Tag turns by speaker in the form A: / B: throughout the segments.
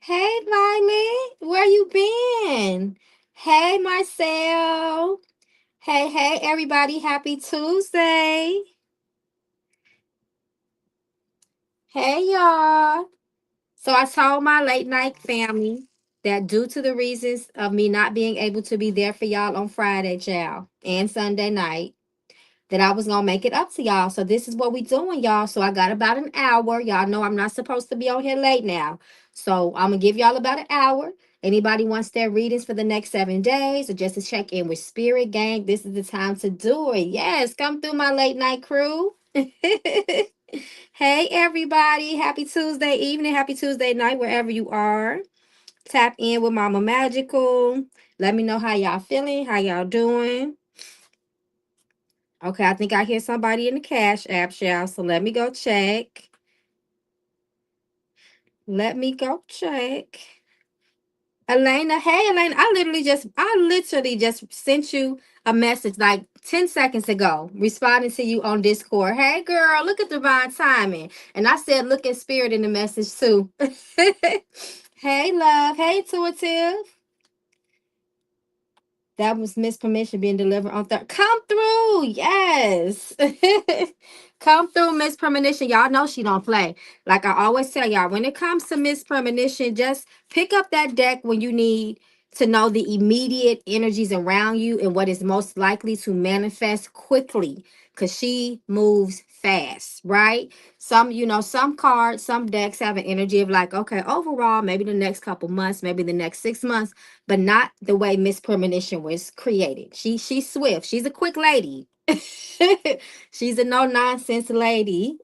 A: Hey, Violet, where you been? Hey, Marcel. Hey, everybody. Happy Tuesday. Hey, y'all. So I told my late night family that due to the reasons of me not being able to be there for y'all on Friday, y'all, and Sunday night, that I was gonna make it up to y'all. So this is what we doing, y'all. So I got about an hour. Y'all know I'm not supposed to be on here late now. So I'm gonna give y'all about an hour. Anybody wants their readings for the next 7 days or just to check in with Spirit Gang, this is the time to do it. Yes, come through my late night crew. Hey everybody. Happy Tuesday evening. Happy Tuesday night, wherever you are. Tap in with Mama Magical. Let me know how y'all feeling, how y'all doing. Okay, I think I hear somebody in the Cash App, y'all. So let me go check. Let me go check. Elena, hey Elena, I literally just sent you a message like 10 seconds ago, responding to you on Discord. Hey girl, look at divine timing. And I said look at spirit in the message too. Hey love, hey intuitive. That was Miss Permission being delivered on third. Come through, yes. Come through, Miss Premonition. Y'all know she don't play. Like I always tell y'all, when it comes to Miss Premonition, just pick up that deck when you need to know the immediate energies around you and what is most likely to manifest quickly. Cause she moves fast, right? Some cards, some decks have an energy of like, okay, overall, maybe the next couple months, maybe the next 6 months, but not the way Miss Premonition was created. She's swift. She's a quick lady. She's a no nonsense lady.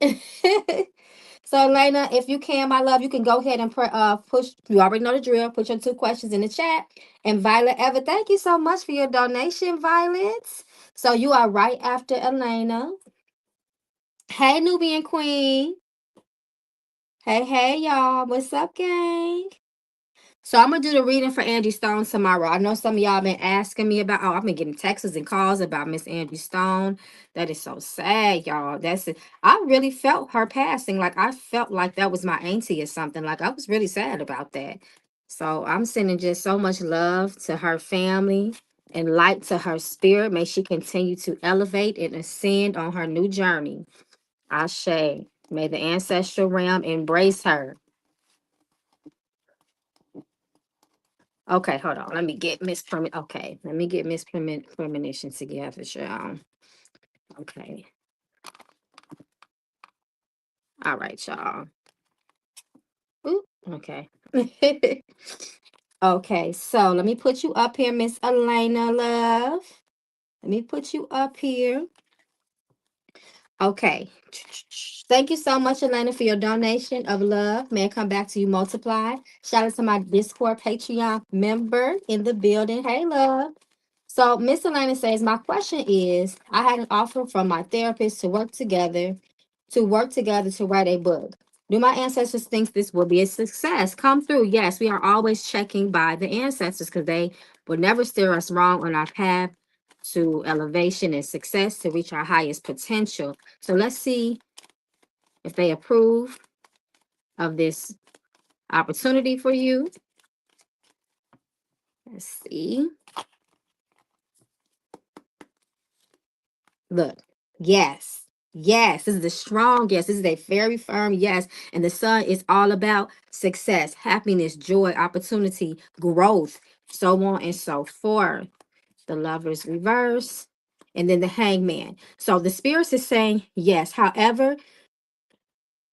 A: So Elena, if you can, my love, you can go ahead and push. You already know the drill. Put your 2 questions in the chat. And Violet Ever, thank you so much for your donation, Violet. So you are right after Elena. Hey, Nubian Queen. Hey, y'all. What's up, gang? So I'm gonna do the reading for Angie Stone tomorrow. I know some of y'all been asking me about. Oh, I've been getting texts and calls about Miss Angie Stone. That is so sad, y'all. That's it. I really felt her passing. Like I felt like that was my auntie or something. Like I was really sad about that. So I'm sending just so much love to her family and light to her spirit. May she continue to elevate and ascend on her new journey. Ashe. May the ancestral realm embrace her. Okay, hold on. Let me get Miss Permit. Okay, let me get Miss Premonition together, y'all. Okay. All right, y'all. Ooh, okay. Okay, so let me put you up here, Miss Elena, love. Let me put you up here. Okay. Thank you so much, Elena, for your donation of love. May it come back to you multiplied. Shout out to my Discord Patreon member in the building. Hey, love. So Miss Elena says, my question is, I had an offer from my therapist to work together to write a book. Do my ancestors think this will be a success? Come through. Yes, we are always checking by the ancestors because they will never steer us wrong on our path to elevation and success to reach our highest potential. So let's see if they approve of this opportunity for you. Let's see. Look, yes, yes, this is a strong yes. This is a very firm yes. And the sun is all about success, happiness, joy, opportunity, growth, so on and so forth. The lovers reverse, and then the hangman. So the spirits is saying yes. However,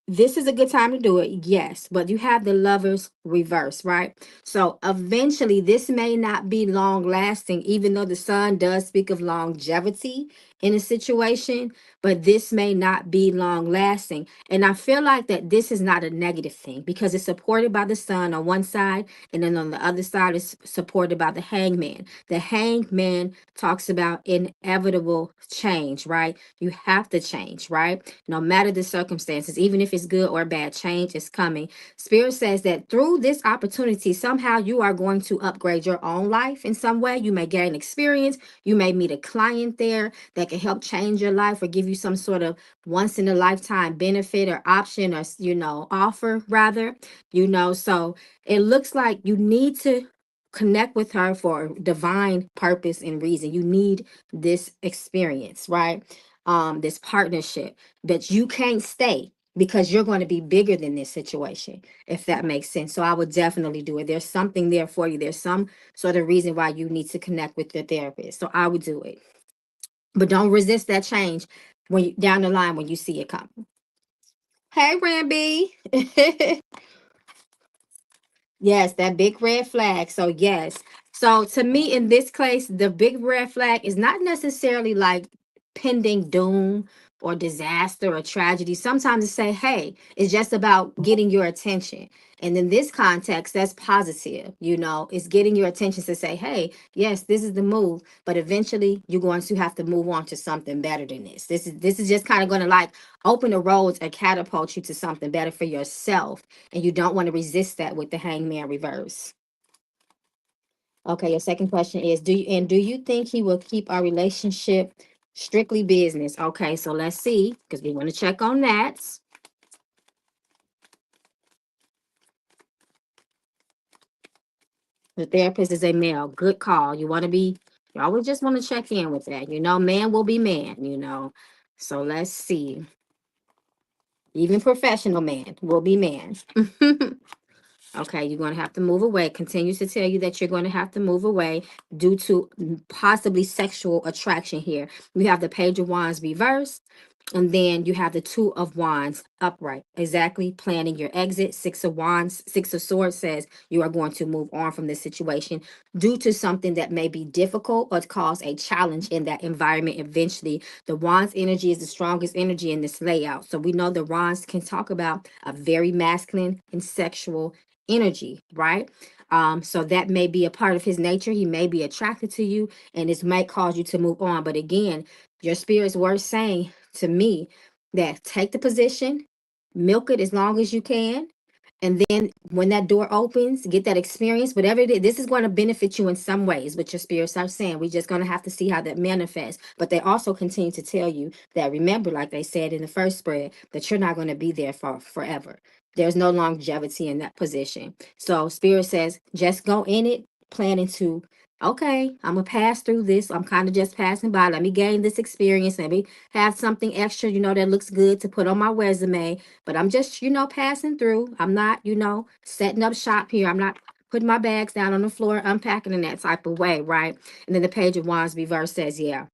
A: this is a good time to do it, yes, but you have the lovers reverse, right? So eventually this may not be long lasting, even though the sun does speak of longevity in a situation, but this may not be long lasting. And I feel like that this is not a negative thing because it's supported by the sun on one side, and then on the other side is supported by the hangman. The hangman talks about inevitable change, right? You have to change, right? No matter the circumstances, even if it's good or bad, change is coming. Spirit says that through this opportunity, somehow you are going to upgrade your own life in some way. You may gain experience. You may meet a client there that that can help change your life or give you some sort of once in a lifetime benefit or option or, offer rather, so it looks like you need to connect with her for divine purpose and reason. You need this experience, right? This partnership that you can't stay because you're going to be bigger than this situation, if that makes sense. So I would definitely do it. There's something there for you. There's some sort of reason why you need to connect with your therapist. So I would do it. But don't resist that change when you, down the line when you see it come. Hey, Ramby. Yes, that big red flag. So yes. So to me in this case, the big red flag is not necessarily like pending doom or disaster or tragedy. Sometimes it say, hey, it's just about getting your attention. And in this context, that's positive, it's getting your attention to say, hey, yes, this is the move, but eventually you're going to have to move on to something better than this. This is just kind of going to like open the roads and catapult you to something better for yourself, and you don't want to resist that with the hangman reverse. Okay, your second question is, do you think he will keep our relationship strictly business? Okay, so let's see, because we want to check on that. The therapist is a male. Good call. You always just want to check in with that. Man will be man. So let's see. Even professional man will be man. Okay, you're going to have to move away. Continues to tell you that you're going to have to move away due to possibly sexual attraction here. We have the Page of Wands reversed, and then you have the Two of Wands upright. Exactly, planning your exit. Six of Wands, Six of Swords says you are going to move on from this situation due to something that may be difficult or cause a challenge in that environment eventually. The Wands energy is the strongest energy in this layout. So we know the Wands can talk about a very masculine and sexual energy, right? So that may be a part of his nature. He may be attracted to you, and this might cause you to move on. But again, your spirit's word saying to me that take the position, milk it as long as you can, and then when that door opens, get that experience, whatever it is. This is going to benefit you in some ways, what your spirit starts saying. We're just going to have to see how that manifests. But they also continue to tell you that, remember, like they said in the first spread, that you're not going to be there for forever. There's no longevity in that position. So spirit says, just go in it, planning to, okay, I'm gonna pass through this. I'm kind of just passing by. Let me gain this experience. Let me have something extra, that looks good to put on my resume. But I'm just, passing through. I'm not, setting up shop here. I'm not putting my bags down on the floor, unpacking in that type of way, right? And then the Page of Wands reverse says, yeah.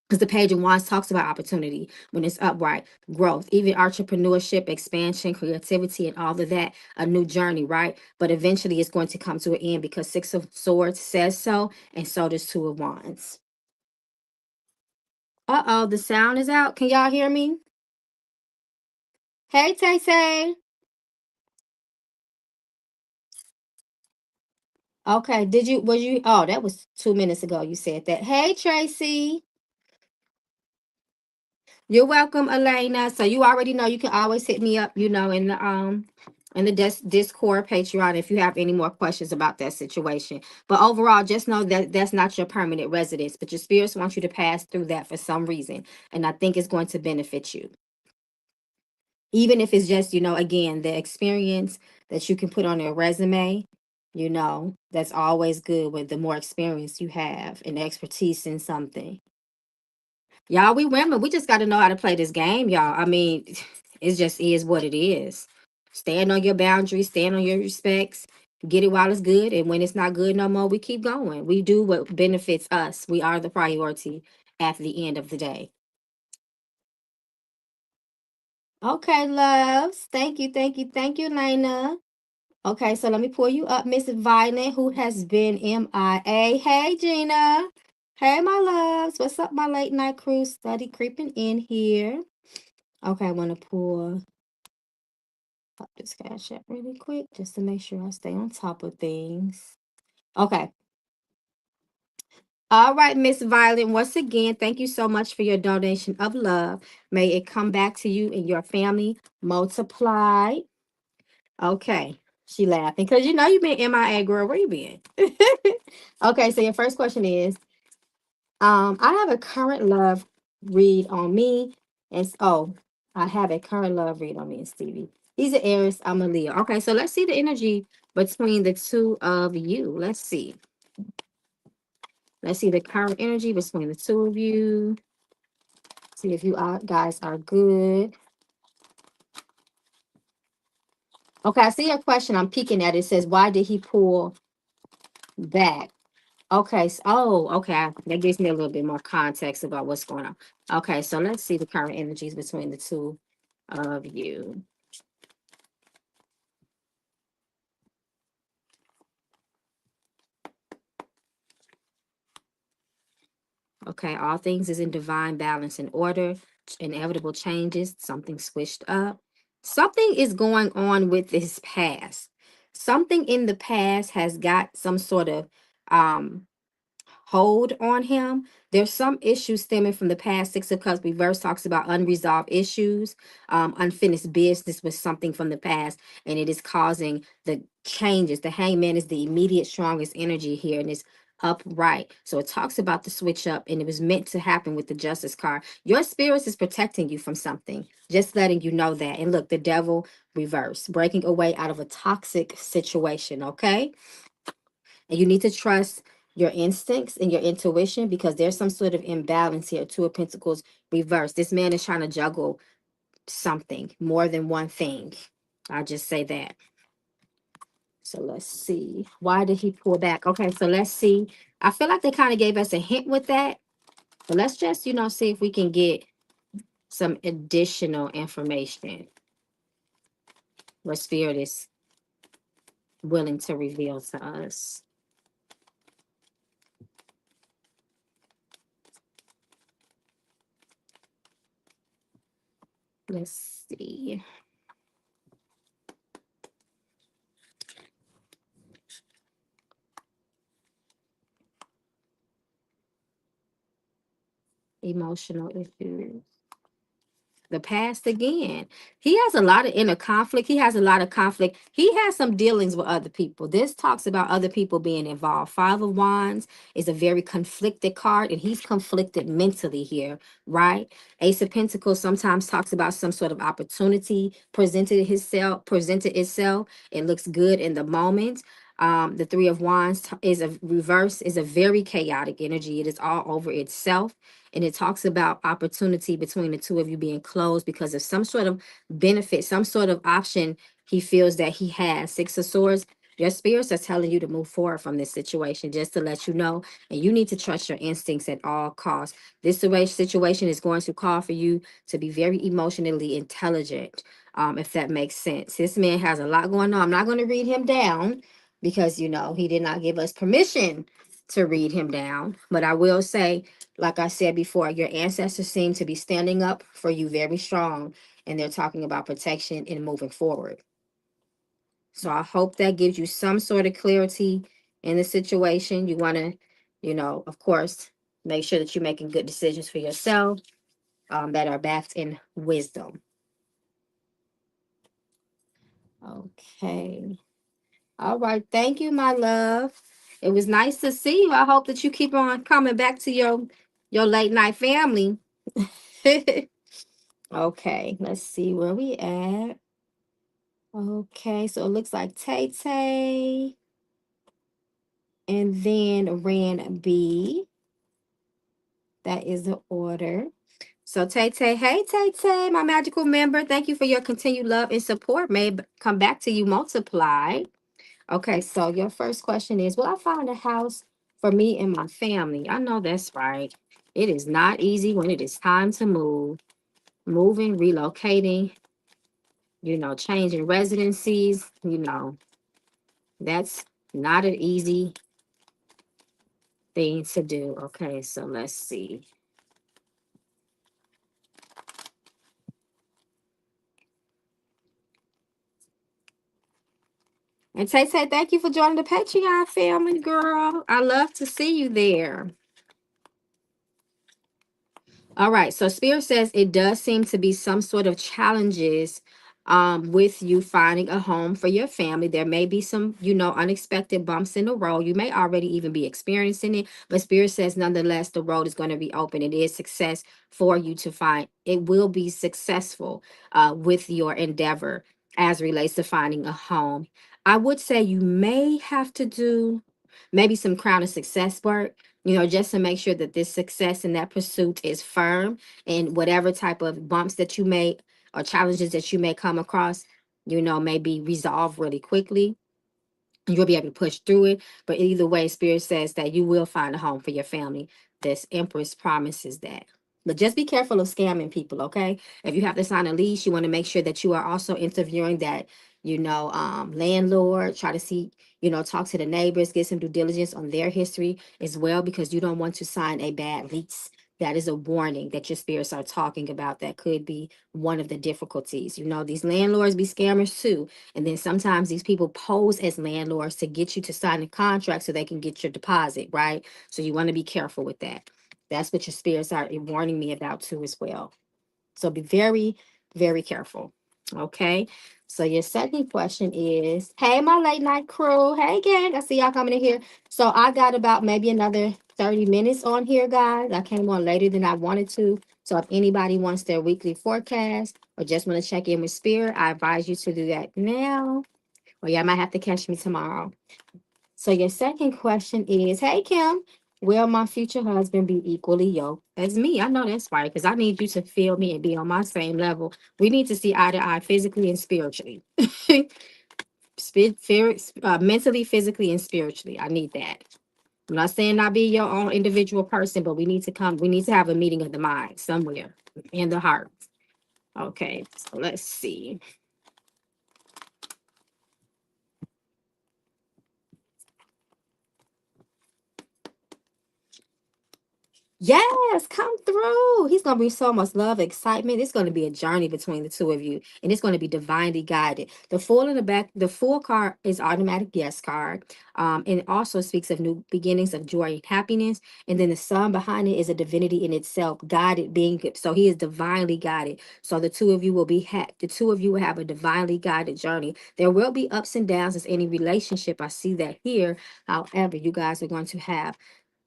A: Because the Page of Wands talks about opportunity when it's upright, growth, even entrepreneurship, expansion, creativity, and all of that, a new journey, right? But eventually it's going to come to an end because Six of Swords says so, and so does Two of Wands. Uh-oh, the sound is out. Can y'all hear me? Hey, Tay Tay. Okay, oh, that was 2 minutes ago you said that. Hey, Tracy. You're welcome, Elena. So you already know you can always hit me up, in the Discord Patreon if you have any more questions about that situation. But overall, just know that that's not your permanent residence, but your spirits want you to pass through that for some reason, and I think it's going to benefit you. Even if it's just, again, the experience that you can put on your resume, that's always good with the more experience you have and expertise in something. Y'all, we women, we just got to know how to play this game, y'all. I mean, it just is what it is. Stand on your boundaries, stand on your respects, get it while it's good. And when it's not good no more, we keep going. We do what benefits us. We are the priority at the end of the day. Okay, loves. Thank you, thank you, thank you, Lena. Okay, so let me pull you up, Miss Violet, who has been MIA. Hey, Gina. Hey, my loves. What's up, my late night crew? Study creeping in here. Okay, I want to pull up this Cash App really quick just to make sure I stay on top of things. Okay. All right, Miss Violet. Once again, thank you so much for your donation of love. May it come back to you and your family multiplied. Okay. She laughing because you've been MIA, girl. Where you been? Okay, so your first question is, I have a current love read on me. Oh, I have a current love read on me and Stevie. He's an Aries. I'm a Leo. Okay, so let's see the energy between the two of you. Let's see. Let's see the current energy between the two of you. See if you guys are good. Okay, I see your question. I'm peeking at it. It says, why did he pull back? Okay. Okay. That gives me a little bit more context about what's going on. Okay, so let's see the current energies between the two of you. Okay, all things is in divine balance and order. Inevitable changes, something switched up. Something is going on with his past. Something in the past has got some sort of um hold on him. There's some issues stemming from the past. Six of Cups reverse talks about unresolved issues, unfinished business with something from the past, and it is causing the changes. The Hangman is the immediate strongest energy here, and it's upright. So it talks about the switch up, and it was meant to happen with the Justice card. Your spirits is protecting you from something, just letting you know that. And look, the Devil reverse, breaking away out of a toxic situation. Okay, and you need to trust your instincts and your intuition because there's some sort of imbalance here. Two of Pentacles reversed. This man is trying to juggle something, more than one thing. I'll just say that. So let's see. Why did he pull back? Okay, so let's see. I feel like they kind of gave us a hint with that. But let's just, see if we can get some additional information what Spirit is willing to reveal to us. Let's see. Emotional issues. The past again. He has a lot of inner conflict. He has a lot of conflict. He has some dealings with other people. This talks about other people being involved. Five of Wands is a very conflicted card, and he's conflicted mentally here, right? Ace of Pentacles sometimes talks about some sort of opportunity presented itself. It looks good in the moment. The Three of Wands is a reverse, is a very chaotic energy. It is all over itself, and it talks about opportunity between the two of you being closed because of some sort of benefit, some sort of option he feels that he has. Six of Swords, your spirits are telling you to move forward from this situation, just to let you know, and you need to trust your instincts at all costs. This situation is going to call for you to be very emotionally intelligent, if that makes sense. This man has a lot going on. I'm not going to read him down because he did not give us permission to read him down, but I will say, like I said before, your ancestors seem to be standing up for you very strong, and they're talking about protection and moving forward. So I hope that gives you some sort of clarity in the situation. You want to, of course, make sure that you're making good decisions for yourself, that are backed in wisdom. Okay. All right. Thank you, my love. It was nice to see you. I hope that you keep on coming back to your late night family. Okay, let's see where we at. Okay, so it looks like Tay Tay and then Ran B. That is the order. So Tay Tay, hey Tay Tay, my magical member, thank you for your continued love and support. May come back to you multiplied. Okay, so your first question is, will I find a house for me and my family? I know that's right. It is not easy when it is time to move. Moving, relocating, changing residencies, that's not an easy thing to do. Okay, so let's see. And Tay Tay, thank you for joining the Patreon family, girl. I love to see you there. All right, so Spirit says it does seem to be some sort of challenges with you finding a home for your family. There may be some, unexpected bumps in the road. You may already even be experiencing it, but Spirit says nonetheless, the road is going to be open. It is success for you to find. It will be successful with your endeavor as relates to finding a home. I would say you may have to do maybe some crown of success work, just to make sure that this success in that pursuit is firm, and whatever type of bumps that you may or challenges that you may come across, may be resolved really quickly. You'll be able to push through it. But either way, Spirit says that you will find a home for your family. This Empress promises that. But just be careful of scamming people, okay? If you have to sign a lease, you want to make sure that you are also interviewing that, landlord. Try to see, talk to the neighbors, get some due diligence on their history as well, because you don't want to sign a bad lease. That is a warning that your spirits are talking about. That could be one of the difficulties. These landlords be scammers too, and then sometimes these people pose as landlords to get you to sign a contract so they can get your deposit, right? So you want to be careful with that. That's what your spirits are warning me about too as well. So be very, very careful. Okay. So your second question is, hey, my late night crew. Hey, gang. I see y'all coming in here. So I got about maybe another 30 minutes on here, guys. I came on later than I wanted to. So if anybody wants their weekly forecast or just want to check in with Spirit, I advise you to do that now. Or y'all might have to catch me tomorrow. So your second question is, hey Kim, will my future husband be equally yoked as me? I know that's right, because I need you to feel me and be on my same level. We need to see eye to eye physically and spiritually. Mentally, physically, and spiritually. I need that. I'm not saying not be your own individual person, but we need to have a meeting of the mind somewhere in the heart. Okay, so let's see. Yes, come through. He's gonna bring so much love, excitement. It's gonna be a journey between the two of you, and it's gonna be divinely guided. The full in the back, the full card is automatic yes card. And it also speaks of new beginnings of joy and happiness. And then the sun behind it is a divinity in itself, guided being good. So he is divinely guided. So the two of you will be the two of you will have a divinely guided journey. There will be ups and downs as any relationship. I see that here. However, you guys are going to have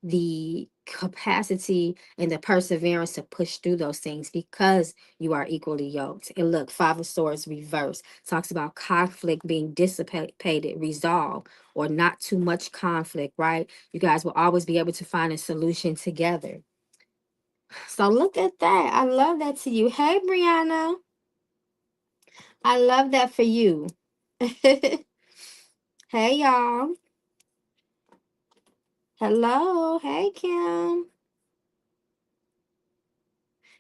A: the capacity and the perseverance to push through those things because you are equally yoked. And look, Five of Swords reverse talks about conflict being dissipated, resolved, or not too much conflict, right? You guys will always be able to find a solution together. So look at that. I love that to you. Hey, Brianna. I love that for you. Hey, y'all. Hello. Hey, Kim.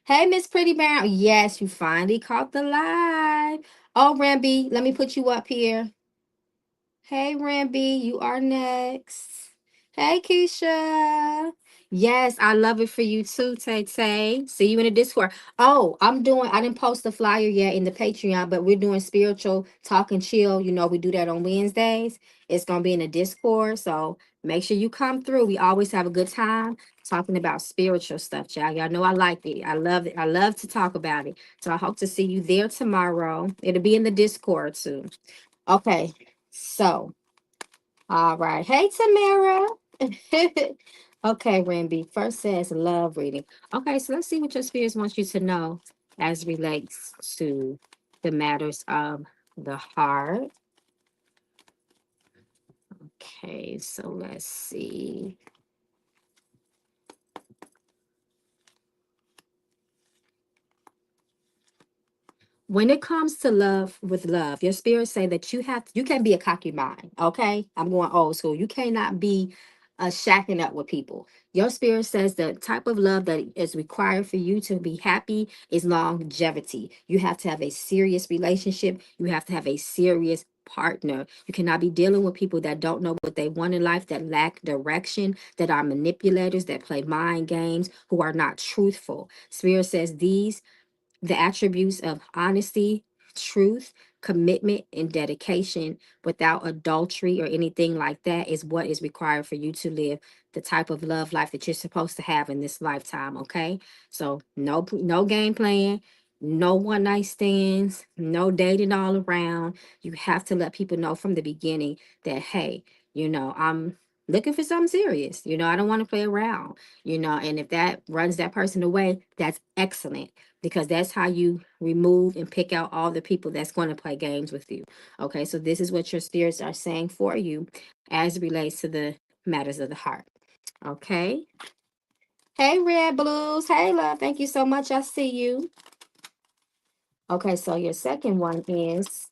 A: Hey, Miss Pretty Brown. Yes, you finally caught the live. Oh, Ramby, let me put you up here. Hey, Ramby, you are next. Hey, Keisha. Yes, I love it for you too, Tay Tay. See you in the Discord. Oh, I didn't post the flyer yet in the Patreon, but we're doing spiritual talk and chill. We do that on Wednesdays. It's going to be in the Discord. So make sure you come through. We always have a good time talking about spiritual stuff, y'all. Y'all know I like it. I love it. I love to talk about it. So I hope to see you there tomorrow. It'll be in the Discord too. Okay. So, all right. Hey, Tamara. Okay, Ramby. First says love reading. Okay, so let's see what your spirits want you to know as relates to the matters of the heart. Okay, so let's see. When it comes to love with love, your spirits say that you can't be a cocky mind. Okay, I'm going old school. You cannot be shacking up with people. Your spirit says the type of love that is required for you to be happy is longevity. You have to have a serious relationship. You have to have a serious partner. You cannot be dealing with people that don't know what they want in life, that lack direction, that are manipulators, that play mind games, who are not truthful. Spirit says the attributes of honesty, truth, commitment, and dedication without adultery or anything like that is what is required for you to live the type of love life that you're supposed to have in this lifetime. Okay, so no game plan. No one night stands, no dating all around. You have to let people know from the beginning that, hey, I'm looking for something serious. I don't want to play around, and if that runs that person away, that's excellent, because that's how you remove and pick out all the people that's going to play games with you. Okay, so this is what your spirits are saying for you as it relates to the matters of the heart. Okay. Hey, Red Blues. Hey, love. Thank you so much. I see you. Okay, so your second one is,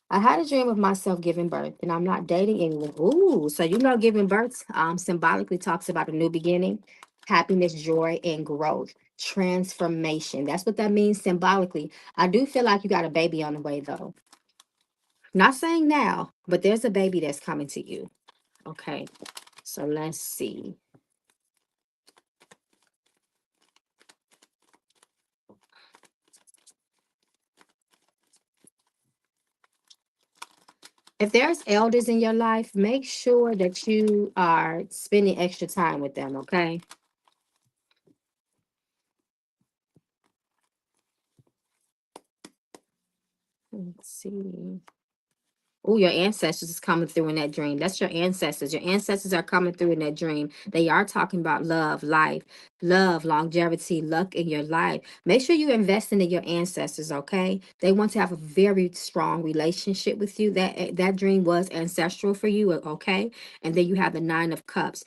A: I had a dream of myself giving birth, and I'm not dating anyone. Ooh, so giving birth symbolically talks about a new beginning, happiness, joy, and growth, transformation. That's what that means symbolically. I do feel like you got a baby on the way, though. Not saying now, but there's a baby that's coming to you. Okay, so let's see. If there's elders in your life, make sure that you are spending extra time with them, okay? Let's see. Oh, your ancestors is coming through in that dream. That's your ancestors. Your ancestors are coming through in that dream. They are talking about love, life, love, longevity, luck in your life. Make sure you invest in your ancestors, okay? They want to have a very strong relationship with you. That dream was ancestral for you, okay? And then you have the Nine of Cups.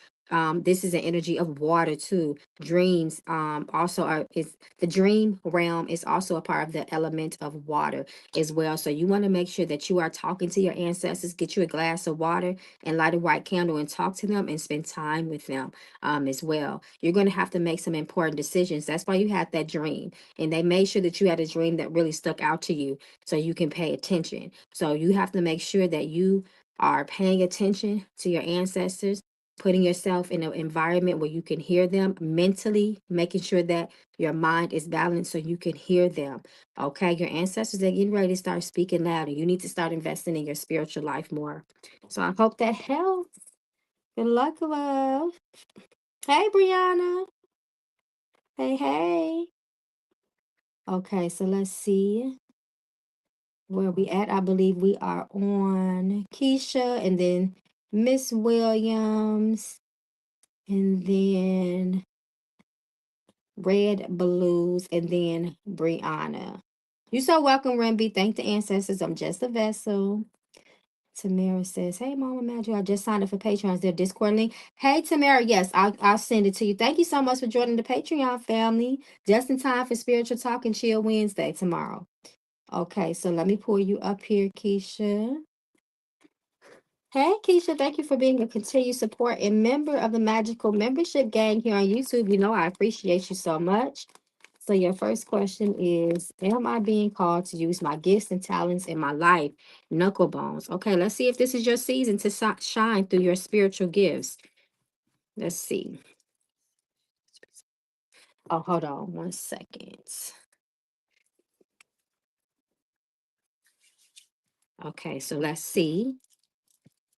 A: This is an energy of water too. Dreams also are is the dream realm is also a part of the element of water as well. So you want to make sure that you are talking to your ancestors. Get you a glass of water and light a white candle and talk to them and spend time with them as well. You're going to have to make some important decisions. That's why you had that dream. And they made sure that you had a dream that really stuck out to you so you can pay attention. So you have to make sure that you are paying attention to your ancestors, putting yourself in an environment where you can hear them mentally, making sure that your mind is balanced so you can hear them. Okay, your ancestors are getting ready to start speaking louder. You need to start investing in your spiritual life more. So I hope that helps. Good luck, love. Hey, Brianna. Hey, hey. Okay, so let's see where we at. I believe we are on Keisha and then Miss Williams and then Red Blues and then Brianna. You so welcome, Remby. Thank the ancestors. I'm just a vessel. Tamara says, "Hey, Mama Magic, I just signed up for Patreon. Is there a Discord link?" Hey, Tamara, yes, I'll send it to you. Thank you so much for joining the Patreon family. Just in time for Spiritual Talk and Chill Wednesday tomorrow. Okay, so let me pull you up here, Keisha. Hey, Keisha, thank you for being a continued support and member of the Magical Membership Gang here on YouTube. I appreciate you so much. So, your first question is, am I being called to use my gifts and talents in my life? Knuckle bones. Okay, let's see if this is your season to shine through your spiritual gifts. Let's see. Oh, hold on 1 second. Okay, so let's see.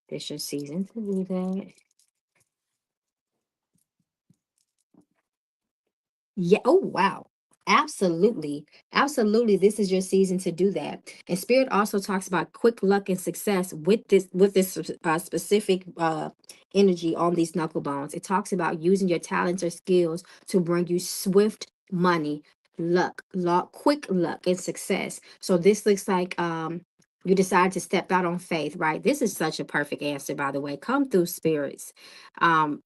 A: This your season to do that. Yeah. Oh, wow. Absolutely. Absolutely. This is your season to do that. And Spirit also talks about quick luck and success with this specific energy on these knuckle bones. It talks about using your talents or skills to bring you swift money, luck, quick luck and success. So this looks like you decide to step out on faith, right? This is such a perfect answer, by the way. Come through, spirits.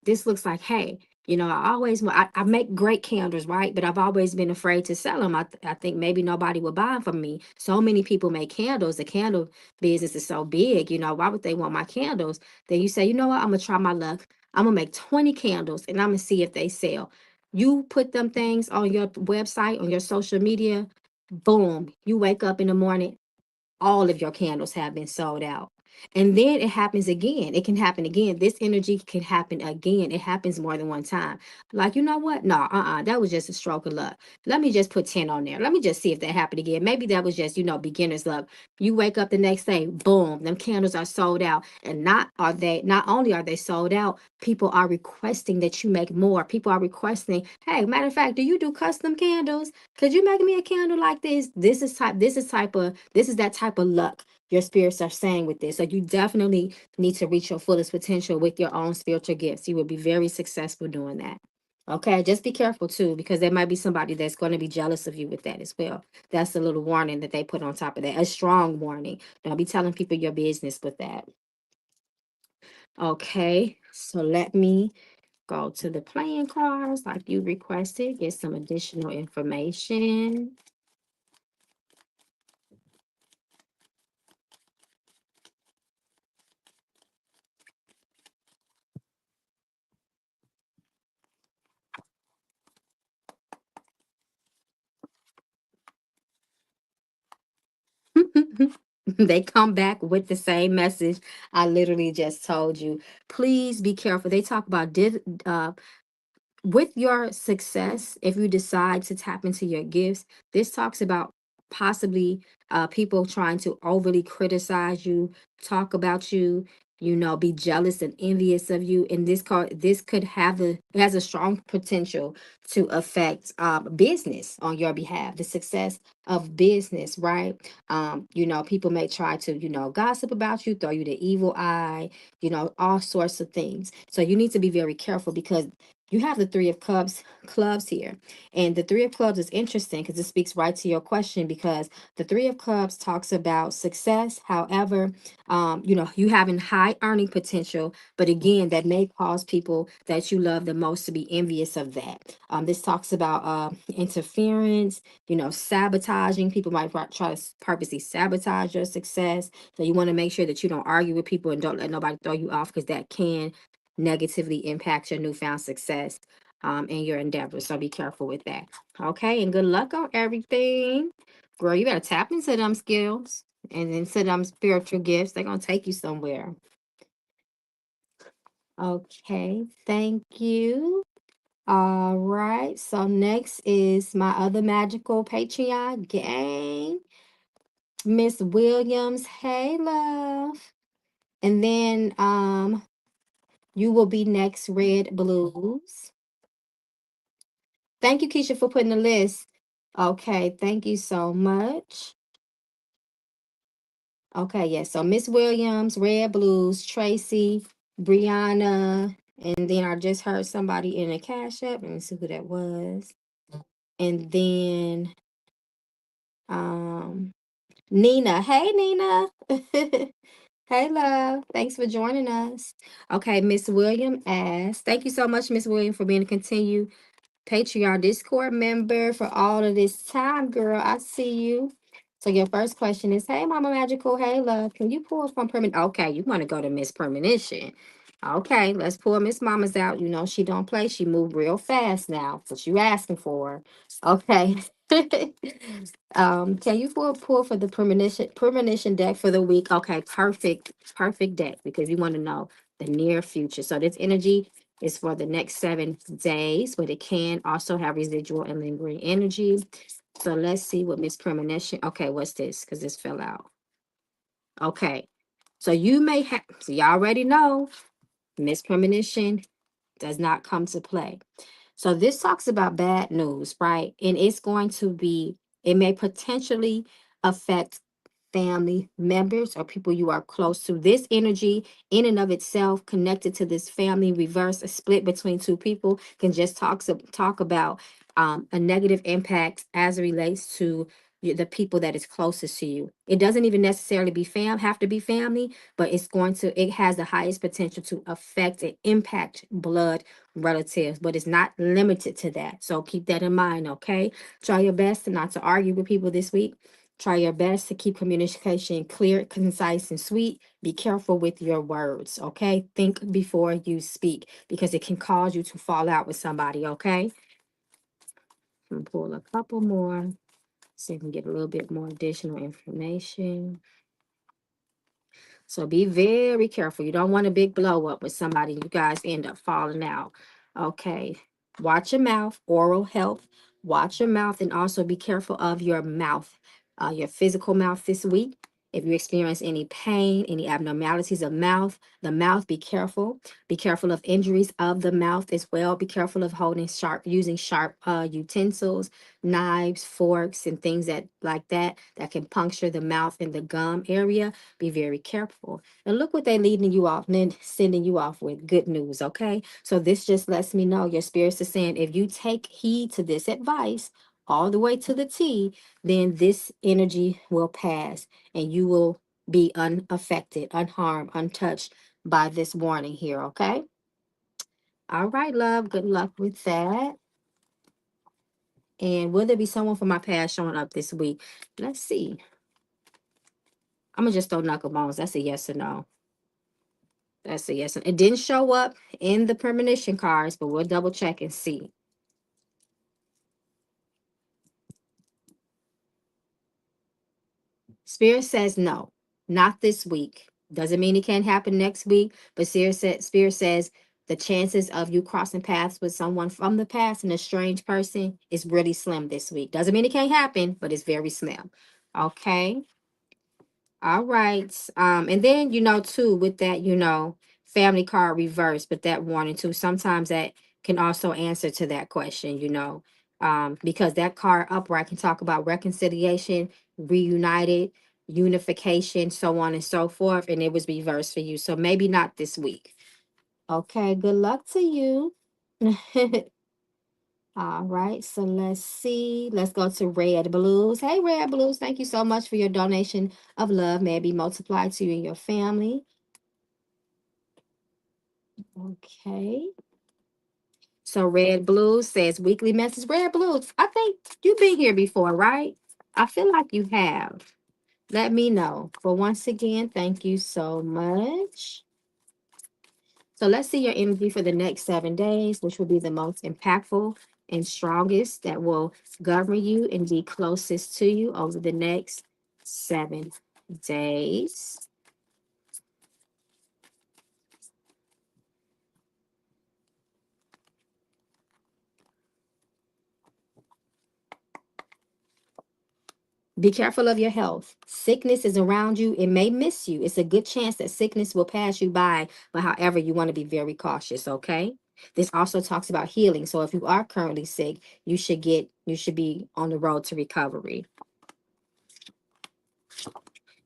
A: This looks like, hey, I always I make great candles, right? But I've always been afraid to sell them. I think maybe nobody will buy them from me. So many people make candles. The candle business is so big. Why would they want my candles? Then you say, you know what? I'm gonna try my luck. I'm gonna make 20 candles and I'm gonna see if they sell. You put them things on your website, on your social media, boom. You wake up in the morning, all of your candles have been sold out. And then it happens again. It can happen again. This energy can happen again. It happens more than one time. Like, you know what? No, that was just a stroke of luck. Let me just put 10 on there. Let me just see if that happened again. Maybe that was just, beginner's luck. You wake up the next day, boom, them candles are sold out. And not only are they sold out, people are requesting that you make more. People are requesting, hey, matter of fact, do you do custom candles? Could you make me a candle like this? This is that type of luck your spirits are saying with this. So you definitely need to reach your fullest potential with your own spiritual gifts. You will be very successful doing that. Okay, just be careful too, because there might be somebody that's going to be jealous of you with that as well. That's a little warning that they put on top of that, a strong warning. Don't be telling people your business with that. Okay, so let me go to the playing cards like you requested, get some additional information. They come back with the same message I literally just told you. Please be careful. They talk about with your success, if you decide to tap into your gifts. This talks about possibly people trying to overly criticize you, talk about you, be jealous and envious of you. And this could have it has a strong potential to affect business on your behalf, the success of business, right? People may try to, gossip about you, throw you the evil eye, all sorts of things. So you need to be very careful, because you have the three of clubs here. And the three of clubs is interesting because it speaks right to your question, because the three of clubs talks about success. However, you having high earning potential, but again, that may cause people that you love the most to be envious of that. This talks about interference, sabotaging. People might try to purposely sabotage your success. So you want to make sure that you don't argue with people and don't let nobody throw you off, because that can negatively impact your newfound success in your endeavors. So be careful with that. Okay, and good luck on everything. Girl, you better tap into them skills and into them spiritual gifts. They're gonna take you somewhere. Okay, thank you. All right, so next is my other magical Patreon gang, Miss Williams. Hey, love. And then you will be next, Red Blues. Thank you, Keisha, for putting the list. Okay, thank you so much. Okay, yes. So Miss Williams, Red Blues, Tracy, Brianna, and then I just heard somebody in a Cash App. Let me see who that was. And then um Nina. Hey, Nina. Hey, love. Thanks for joining us. Okay, Miss William asks, thank you so much, Miss William, for being a continued Patreon Discord member for all of this time, girl. I see you. So your first question is, hey, Mama Magical. Hey, love. Can you pull from permanent? Okay, you want to go to Miss Premonition. Okay, let's pull Miss Mama's out. You know she don't play. She moved real fast now. What you asking for? Okay. Can you pull for the premonition deck for the week? Okay, perfect deck, because you want to know the near future. So this energy is for the next 7 days, but it can also have residual and lingering energy. So let's see what Miss Premonition. Okay, what's this? Because this fell out. Okay. So you may have, so you already know Miss Premonition does not come to play. So this talks about bad news, right? And it's going to be, it may potentially affect family members or people you are close to. This energy in and of itself connected to this family reverse, a split between two people, can just talk about a negative impact as it relates to the people that is closest to you. It doesn't even necessarily have to be family, but it has the highest potential to affect and impact blood relatives, but it's not limited to that. So keep that in mind, okay? Try your best not to argue with people this week. Try your best to keep communication clear, concise, and sweet. Be careful with your words, okay? Think before you speak, because it can cause you to fall out with somebody, okay? I'm gonna pull a couple more so you can get a little bit more additional information. So be very careful. You don't want a big blow up with somebody and you guys end up falling out. Okay. Watch your mouth, oral health. Watch your mouth and also be careful of your mouth, your physical mouth this week. If you experience any pain, any abnormalities of mouth, the mouth, be careful. Be careful of injuries of the mouth as well. Be careful of holding sharp, using sharp utensils, knives, forks, and things that like that can puncture the mouth and the gum area. Be very careful. And look what they're leading you off and then sending you off with good news. Okay. So this just lets me know your spirits are saying if you take heed to this advice all the way to the T, then this energy will pass and you will be unaffected, unharmed, untouched by this warning here. Okay. All right, love. Good luck with that. And will there be someone from my past showing up this week? Let's see. I'm gonna just throw knuckle bones. That's a yes or no. That's a yes. It didn't show up in the premonition cards, but we'll double check and see. Spirit says no, not this week. Doesn't mean it can't happen next week, but Spirit says the chances of you crossing paths with someone from the past and a strange person is really slim this week. Doesn't mean it can't happen, but it's very slim. Okay. All right. And then, too, with that, family card reverse, but that warning too, sometimes that can also answer to that question, because that card upright can talk about reconciliation, reunited, unification, so on and so forth, and it was reversed for you. So maybe not this week. Okay, good luck to you. All right, so let's see. Let's go to Red Blues. Hey, Red Blues, thank you so much for your donation of love. May it be multiplied to you and your family. Okay. So Red Blues says weekly message. Red Blues, I think you've been here before, right? I feel like you have. Let me know. But once again, thank you so much. So let's see your energy for the next 7 days, which will be the most impactful and strongest that will govern you and be closest to you over the next 7 days. Be careful of your health. Sickness is around you. It may miss you. It's a good chance that sickness will pass you by. But however, you want to be very cautious, okay? This also talks about healing. So if you are currently sick, you should be on the road to recovery.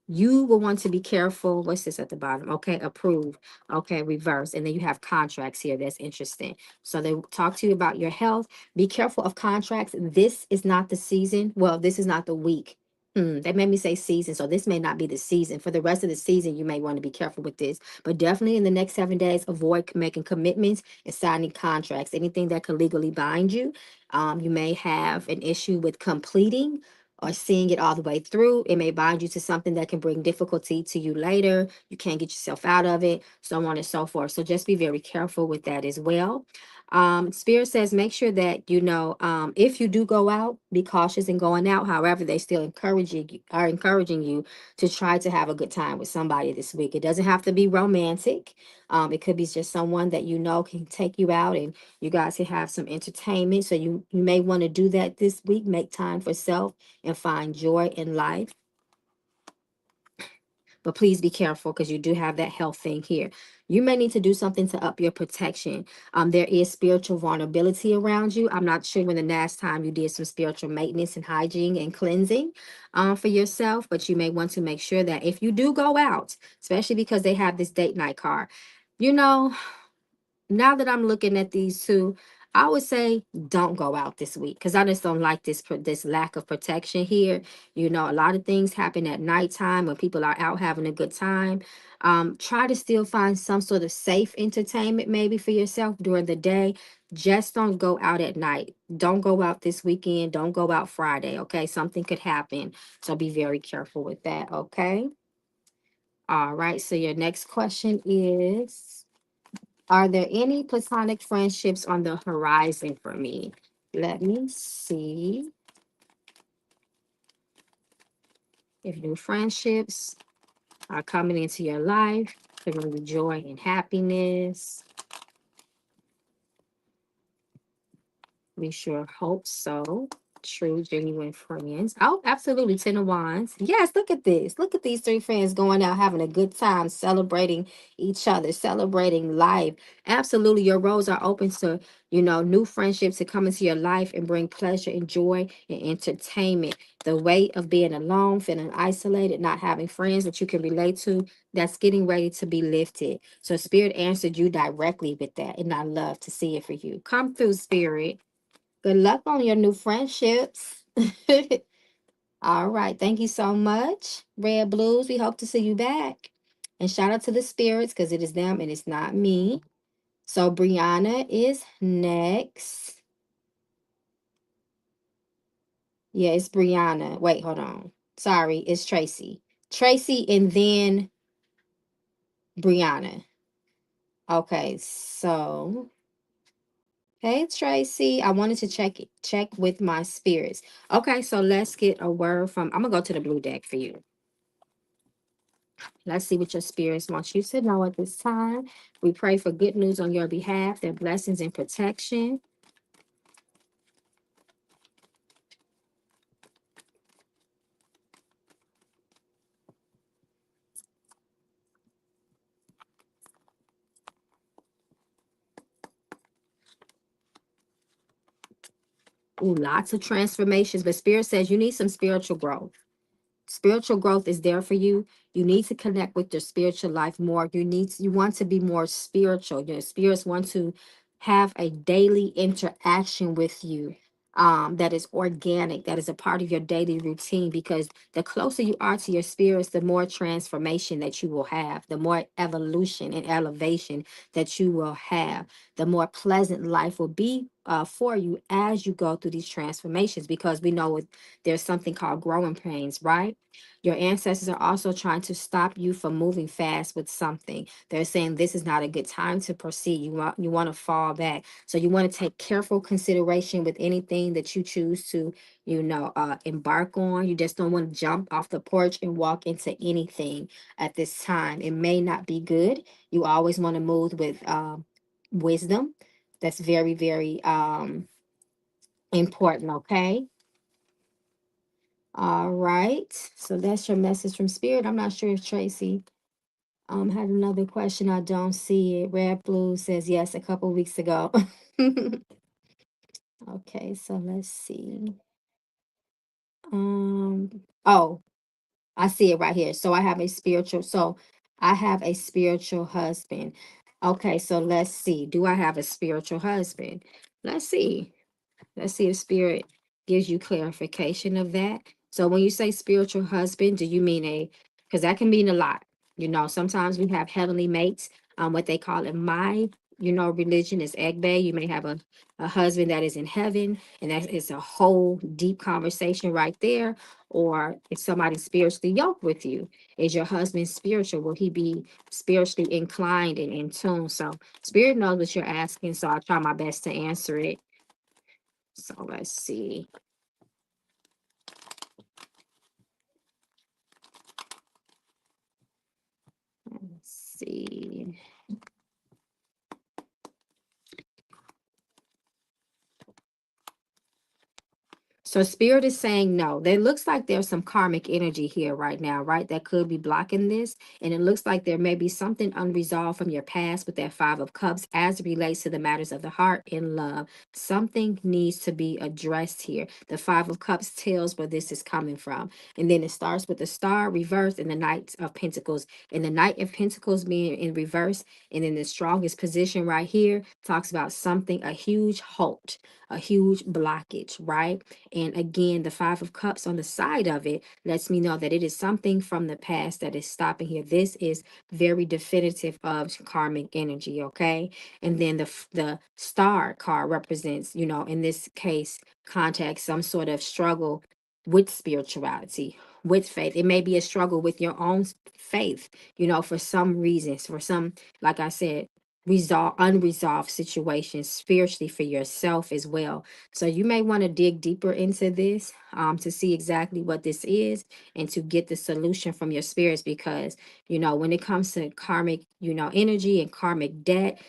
A: You will want to be careful. What's this at the bottom? Okay, approve. Okay, reverse. And then you have contracts here. That's interesting. So they talk to you about your health. Be careful of contracts. This is not the season. Well, this is not the week. They made me say season. So this may not be the season. For the rest of the season, you may want to be careful with this. But definitely in the next 7 days, avoid making commitments and signing contracts. Anything that could legally bind you. You may have an issue with completing or seeing it all the way through. It may bind you to something that can bring difficulty to you later. You can't get yourself out of it, so on and so forth. So just be very careful with that as well. Spirit says make sure that if you do go out, be cautious in going out. However, they still encouraging you to try to have a good time with somebody this week. It doesn't have to be romantic. It could be just someone that can take you out and you guys can have some entertainment. So you may want to do that this week. Make time for self and find joy in life. But please be careful because you do have that health thing here. You may need to do something to up your protection. There is spiritual vulnerability around you. I'm not sure when the last time you did some spiritual maintenance and hygiene and cleansing for yourself, but you may want to make sure that if you do go out, especially because they have this date night card, you know, now that I'm looking at these two, I would say don't go out this week because I just don't like this lack of protection here. A lot of things happen at nighttime when people are out having a good time. Try to still find some sort of safe entertainment maybe for yourself during the day. Just don't go out at night. Don't go out this weekend. Don't go out Friday. Okay, something could happen. So be very careful with that. Okay. All right. So your next question is. Are there any platonic friendships on the horizon for me? Let me see if new friendships are coming into your life, bringing you joy and happiness. We sure hope so. True, genuine friends. Oh, absolutely. 10 of Wands. Yes, look at this. Look at these three friends going out having a good time, celebrating each other, celebrating life. Absolutely. Your roads are open to, new friendships to come into your life and bring pleasure and joy and entertainment. The weight of being alone, feeling isolated, not having friends that you can relate to, that's getting ready to be lifted. So, Spirit answered you directly with that. And I love to see it for you. Come through, Spirit. Good luck on your new friendships. All right. Thank you so much. Red Blues, we hope to see you back. And shout out to the spirits because it is them and it's not me. So Brianna is next. Yeah, it's Brianna. Wait, hold on. Sorry, it's Tracy. Tracy and then Brianna. Okay, so hey Tracy, I wanted to check with my spirits. Okay, so let's get a word from I'm gonna go to the blue deck for you. Let's see what your spirits want you to know at this time. We pray for good news on your behalf, their blessings and protection. Ooh, lots of transformations, but Spirit says you need some spiritual growth. Spiritual growth is there for you. You need to connect with your spiritual life more. You want to be more spiritual. Your spirits want to have a daily interaction with you, that is organic, that is a part of your daily routine, because the closer you are to your spirits, the more transformation that you will have, the more evolution and elevation that you will have, the more pleasant life will be for you as you go through these transformations, because we know there's something called growing pains, right? Your ancestors are also trying to stop you from moving fast with something. They're saying this is not a good time to proceed. You want to fall back. So you want to take careful consideration with anything that you choose to, embark on. You just don't want to jump off the porch and walk into anything at this time. It may not be good. You always want to move with wisdom. That's very, very important, okay? All right. So that's your message from Spirit. I'm not sure if Tracy had another question. I don't see it. Red Blue says yes a couple weeks ago. Okay, so let's see. Oh, I see it right here. So I have a spiritual husband. Okay, so let's see. Do I have a spiritual husband? Let's see. Let's see if spirit gives you clarification of that. So when you say spiritual husband, do you mean because that can mean a lot. Sometimes we have heavenly mates. What they call in my, religion is egg bay. You may have a husband that is in heaven, and that is a whole deep conversation right there. Or if somebody's spiritually yoked with you, is your husband spiritual? Will he be spiritually inclined and in tune? So spirit knows what you're asking, so I'll try my best to answer it. So let's see. Let's see. So spirit is saying no. There looks like there's some karmic energy here right now, right? That could be blocking this. And it looks like there may be something unresolved from your past with that Five of Cups as it relates to the matters of the heart and love. Something needs to be addressed here. The Five of Cups tells where this is coming from. And then it starts with the star reversed and the Knight of Pentacles. And the Knight of Pentacles being in reverse. And then the strongest position right here talks about something, a huge halt, a huge blockage, right? And again, the Five of Cups on the side of it lets me know that it is something from the past that is stopping here. This is very definitive of karmic energy, okay? And then the star card represents, in this case, context, some sort of struggle with spirituality, with faith. It may be a struggle with your own faith, for some reasons, for some, like I said, resolve unresolved situations spiritually for yourself as well. So you may want to dig deeper into this, to see exactly what this is and to get the solution from your spirits, because when it comes to karmic energy and karmic debt,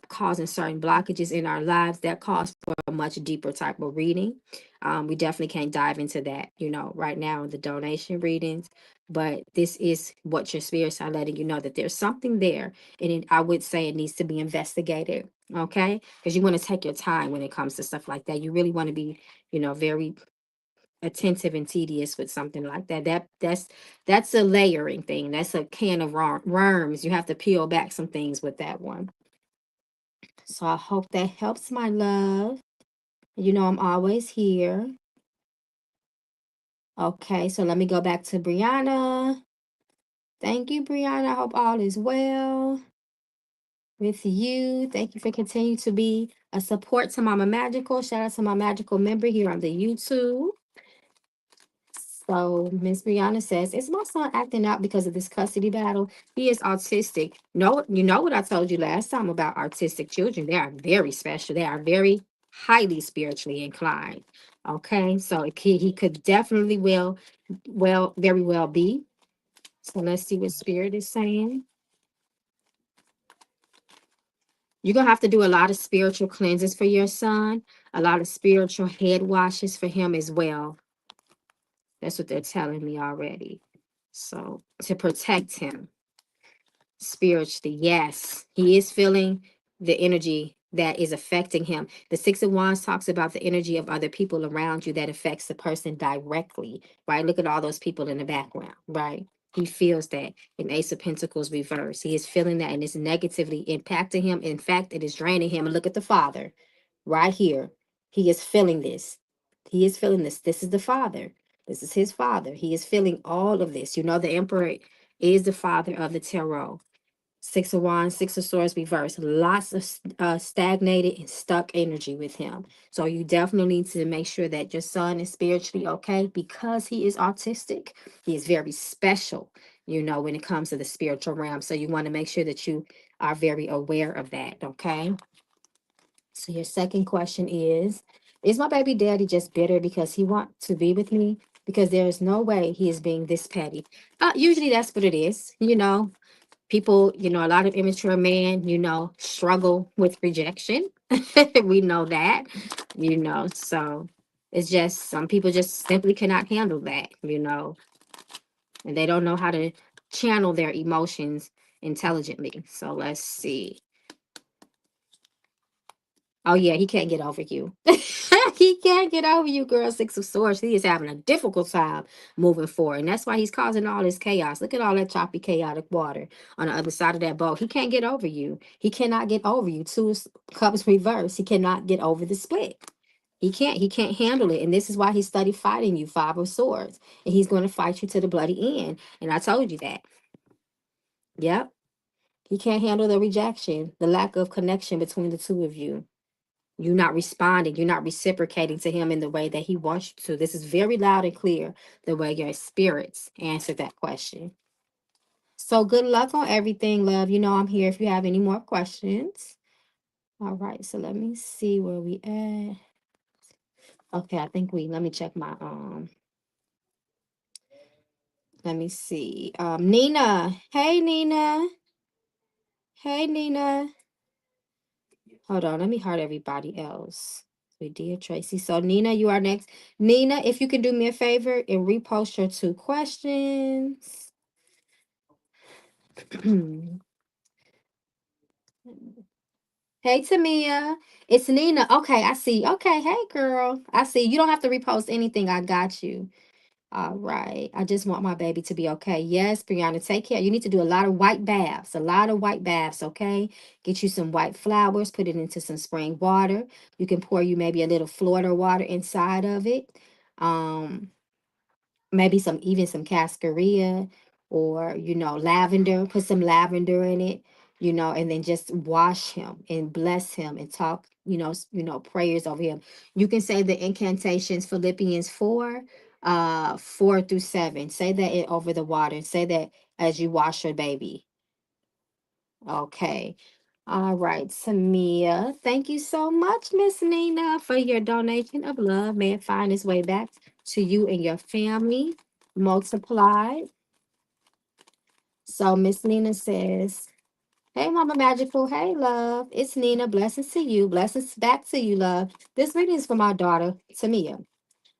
A: causing certain blockages in our lives, that calls for a much deeper type of reading. We definitely can't dive into that right now in the donation readings, but this is what your spirits are letting you know, that there's something there, and I would say it needs to be investigated. Okay, because you want to take your time when it comes to stuff like that. You really want to be very attentive and tedious with something like that. That's a layering thing. That's a can of worms. You have to peel back some things with that one. So I hope that helps, my love. I'm always here. Okay, so let me go back to Brianna. Thank you, Brianna. I hope all is well with you. Thank you for continuing to be a support to Mama Magical. Shout out to my magical member here on the YouTube. So Miss Brianna says, is my son acting out because of this custody battle? He is autistic. No, you know what I told you last time about autistic children. They are very special. They are very highly spiritually inclined. Okay, so he could definitely very well be. So let's see what spirit is saying. You're going to have to do a lot of spiritual cleanses for your son, a lot of spiritual head washes for him as well. That's what they're telling me already. So to protect him spiritually, yes, he is feeling the energy that is affecting him. The Six of Wands talks about the energy of other people around you that affects the person directly, right? Look at all those people in the background, right? He feels that. In Ace of Pentacles reverse, he is feeling that, and it's negatively impacting him. In fact, it is draining him. And look at the Father right here. He is feeling this. He is feeling this. This is the Father. This is his father. He is feeling all of this. The Emperor is the father of the tarot. Six of Wands, Six of Swords reverse. Lots of stagnated and stuck energy with him. So you definitely need to make sure that your son is spiritually okay, because he is autistic. He is very special, when it comes to the spiritual realm. So you want to make sure that you are very aware of that, okay? So your second question is my baby daddy just bitter because he wants to be with me? Because there is no way he is being this petty. Usually that's what it is. People, a lot of immature men, struggle with rejection. We know that, so it's just some people just simply cannot handle that, and they don't know how to channel their emotions intelligently. So let's see. Oh yeah, he can't get over you. He can't get over you, girl. Six of Swords. He is having a difficult time moving forward. And that's why he's causing all this chaos. Look at all that choppy, chaotic water on the other side of that boat. He can't get over you. He cannot get over you. Two of Cups reverse. He cannot get over the split. He can't handle it. And this is why he studied fighting you, Five of Swords. And he's going to fight you to the bloody end. And I told you that. Yep. He can't handle the rejection, the lack of connection between the two of you. You're not responding. You're not reciprocating to him in the way that he wants you to. This is very loud and clear, the way your spirits answer that question. So good luck on everything, love. I'm here if you have any more questions. All right, so let me see where we at. Okay, let me check my let me see. Nina. Hey Nina. Hey Nina. Hold on, let me heart everybody else. We did Tracy. So Nina, you are next. Nina, if you can do me a favor and repost your two questions. Hey Tamia. It's Nina. Okay, I see. Okay, hey girl. I see. You don't have to repost anything. I got you. All right. I just want my baby to be okay. Yes, Brianna, take care. You need to do a lot of white baths, okay? Get you some white flowers, put it into some spring water. You can pour you maybe a little Florida water inside of it. Maybe even some cascarilla, or lavender. Put some lavender in it, and then just wash him and bless him and talk, prayers over him. You can say the incantations, Philippians 4, 4 through 7. Say that over the water, and say that as you wash your baby. Okay. All right, Tamia. Thank you so much, Miss Nina, for your donation of love. May it find its way back to you and your family, multiplied. So Miss Nina says, "Hey, Mama Magical. Hey, love. It's Nina. Blessings to you. Blessings back to you, love. This reading is for my daughter, Tamia.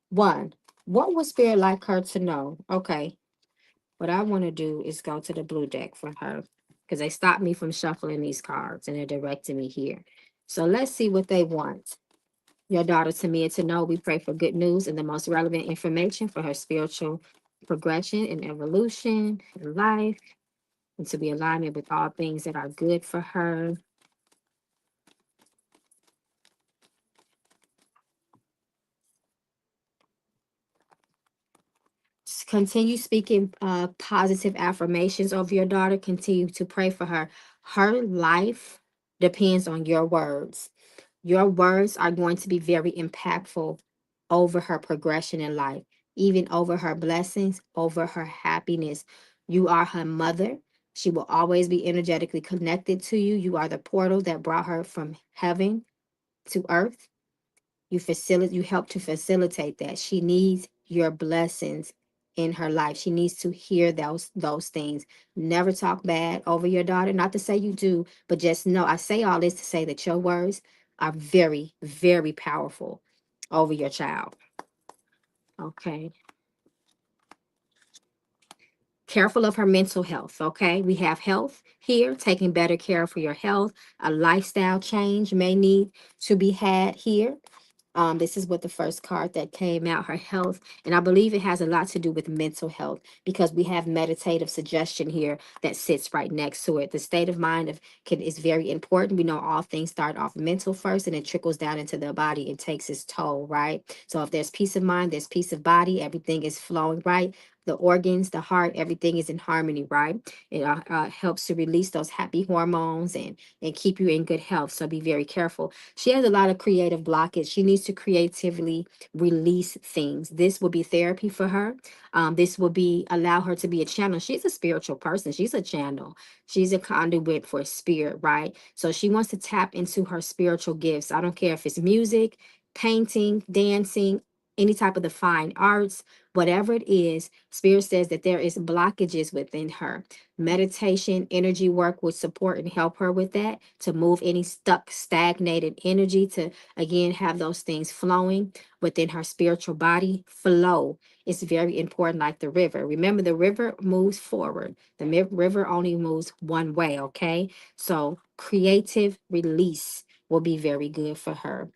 A: One, what would Spirit like her to know? Okay, what I want to do is go to the blue deck for her because they stopped me from shuffling these cards and they're directing me here. So let's see what they want. Your daughter Tamia to know. We pray for good news and the most relevant information for her spiritual progression and evolution in life and to be aligned with all things that are good for her. Continue speaking positive affirmations of your daughter. Continue to pray for her. Her life depends on your words. Your words are going to be very impactful over her progression in life, even over her blessings, over her happiness. You are her mother. She will always be energetically connected to you. You are the portal that brought her from heaven to earth. You help to facilitate that. She needs your blessings in her life. She needs to hear those things. Never talk bad over your daughter. Not to say you do, but just know I say all this to say that your words are very, very powerful over your child. Okay. Careful of her mental health. Okay. We have health here, taking better care for your health. A lifestyle change may need to be had here. This is what the first card that came out, her health. And I believe it has a lot to do with mental health because we have meditative suggestion here that sits right next to it. The state of mind is very important. We know all things start off mental first and it trickles down into the body and takes its toll, right? So if there's peace of mind, there's peace of body, everything is flowing right. The organs, the heart, everything is in harmony, right? It helps to release those happy hormones and keep you in good health. So be very careful. She has a lot of creative blockage. She needs to creatively release things. This will be therapy for her. This will be allow her to be a channel. She's a spiritual person. She's a channel. She's a conduit for spirit, right? So she wants to tap into her spiritual gifts. I don't care if it's music, painting, dancing, any type of the fine arts, whatever it is. Spirit says that there is blockages within her. Meditation, energy work would support and help her with that to move any stuck, stagnated energy to again have those things flowing within her spiritual body. Flow is very important, like the river. Remember, the river moves forward, the river only moves one way, okay? So, creative release will be very good for her.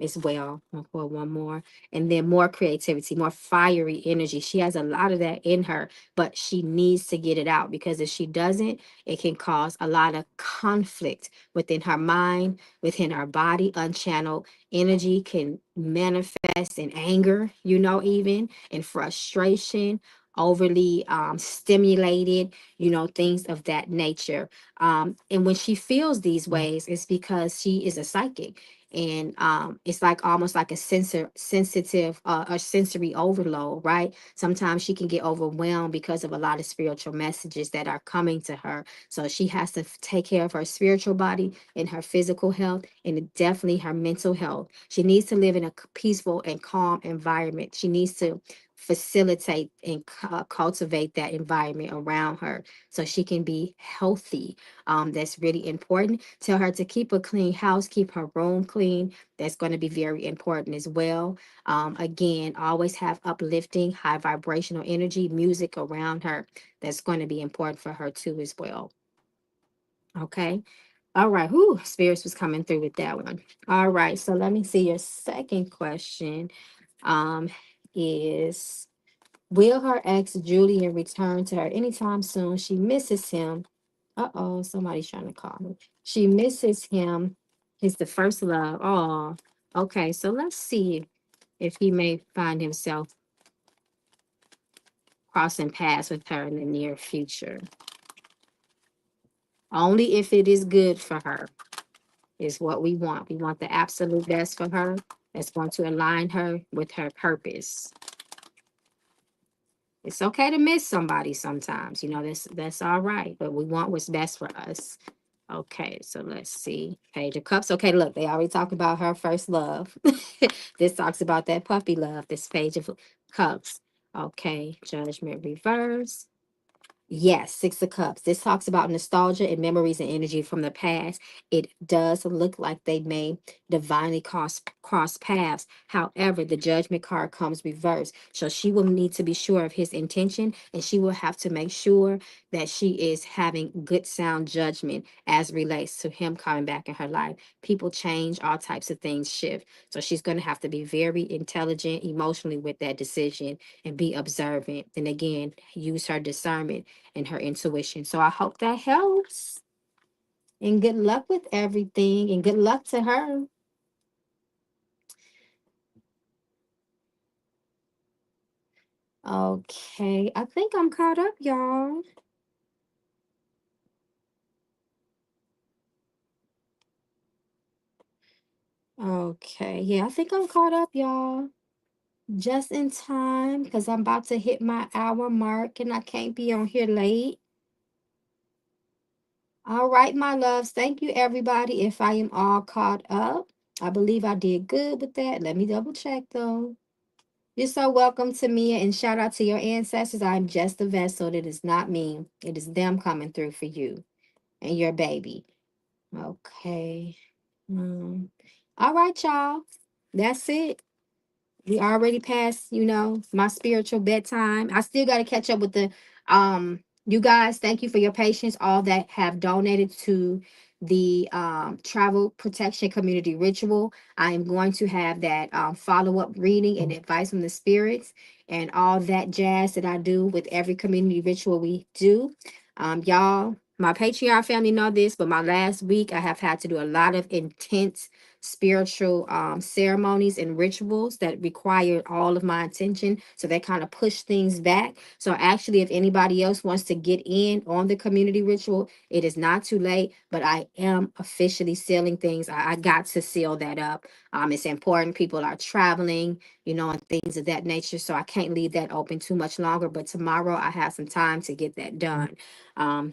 A: As well. I'll pull one more, and then more creativity, more fiery energy. She has a lot of that in her, but she needs to get it out because if she doesn't, it can cause a lot of conflict within her mind, within her body. Unchanneled energy can manifest in anger, even in frustration, overly stimulated, things of that nature. And when she feels these ways, it's because she is a psychic. And it's like almost like a sensitive or sensory overload, right? Sometimes she can get overwhelmed because of a lot of spiritual messages that are coming to her. So she has to take care of her spiritual body and her physical health and definitely her mental health. She needs to live in a peaceful and calm environment. She needs to facilitate and cultivate that environment around her so she can be healthy. That's really important. Tell her to keep a clean house, keep her room clean. That's going to be very important as well. Again, always have uplifting, high vibrational energy, music around her. That's going to be important for her too as well. Okay. All right. Whoo, spirits was coming through with that one. All right. So let me see your second question. Um, is will her ex Julian return to her anytime soon? She misses him. Uh-oh, somebody's trying to call me. She misses him. He's the first love. Oh, okay. So let's see if he may find himself crossing paths with her in the near future. Only if it is good for her is what we want. We want the absolute best for her. That's going to align her with her purpose. It's okay to miss somebody sometimes. That's all right. But we want what's best for us. Okay, so let's see. Page of Cups. Okay, look, they already talked about her first love. This talks about that puppy love. This Page of Cups. Okay, Judgment reverse. Yes, Six of Cups. This talks about nostalgia and memories and energy from the past. It does look like they may divinely cross paths. However, the Judgment card comes reversed. So she will need to be sure of his intention, and she will have to make sure that she is having good sound judgment as relates to him coming back in her life. People change, all types of things shift. So she's going to have to be very intelligent emotionally with that decision and be observant. And again, use her discernment and her intuition. So I hope that helps. And good luck with everything. And good luck to her. Okay. I think I'm caught up, y'all. Okay. Yeah, I think I'm caught up, y'all. Just in time because I'm about to hit my hour mark and I can't be on here late. All right, my loves. Thank you, everybody. If I am all caught up, I believe I did good with that. Let me double check, though. You're so welcome to Mia and shout out to your ancestors. I'm just a vessel. It is not me. It is them coming through for you and your baby. Okay. All right, y'all. That's it. We already passed, my spiritual bedtime. I still got to catch up with the you guys. Thank you for your patience, all that have donated to the travel protection community ritual. I am going to have that follow-up reading and advice from the spirits and all that jazz that I do with every community ritual we do. Y'all, my Patreon family know this, but my last week I have had to do a lot of intense spiritual ceremonies and rituals that required all of my attention. So that kind of pushed things back. So actually, if anybody else wants to get in on the community ritual, it is not too late, but I am officially sealing things. I got to seal that up. It's important. People are traveling, and things of that nature. So I can't leave that open too much longer. But tomorrow I have some time to get that done.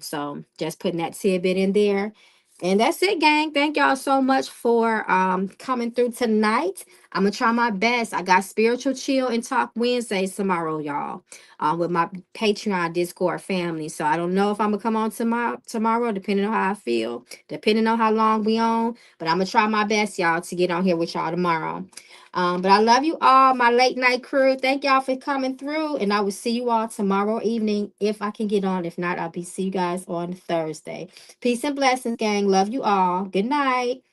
A: So just putting that tidbit in there. And that's it, gang. Thank y'all so much for coming through tonight. I'm gonna try my best. I got spiritual chill and talk Wednesdays tomorrow, y'all, with my Patreon Discord family. So I don't know if I'm gonna come on tomorrow, depending on how I feel, depending on how long we on. But I'm gonna try my best, y'all, to get on here with y'all tomorrow. But I love you all, my late night crew. Thank y'all for coming through, and I will see you all tomorrow evening if I can get on. If not, I'll see you guys on Thursday. Peace and blessings, gang. Love you all. Good night.